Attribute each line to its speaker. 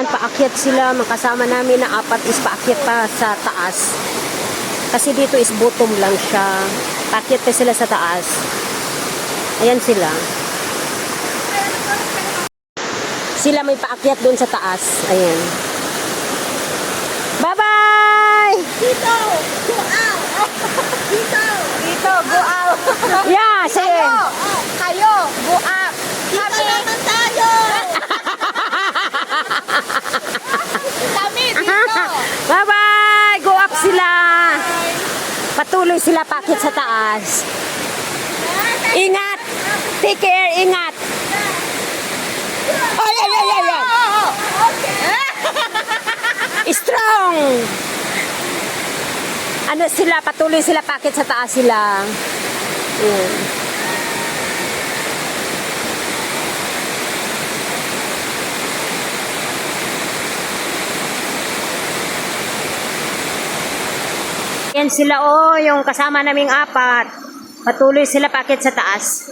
Speaker 1: Paakyat sila, makasama namin na 4 is paakyat pa sa taas. Kasi dito is bottom lang siya. Paakyat pa sila sa taas. Ayan sila. Sila may paakyat doon sa taas. Ayan. Bye-bye!
Speaker 2: Dito! Go out! Dito! Dito! Go out!
Speaker 1: Yeah, sige.
Speaker 2: Kayo! Go out! Dito naman tayo! Kami dito!
Speaker 1: Bye-bye! Go up sila. Patuloy sila paakyat sa taas. Ingat! Take care, ingat! Ay, ay, ay, ay, ay! Strong! Ano sila, patuloy sila paakyat sa taas sila. Ayan. Yan sila, oh, yung kasama naming 4. Patuloy sila paakyat sa taas.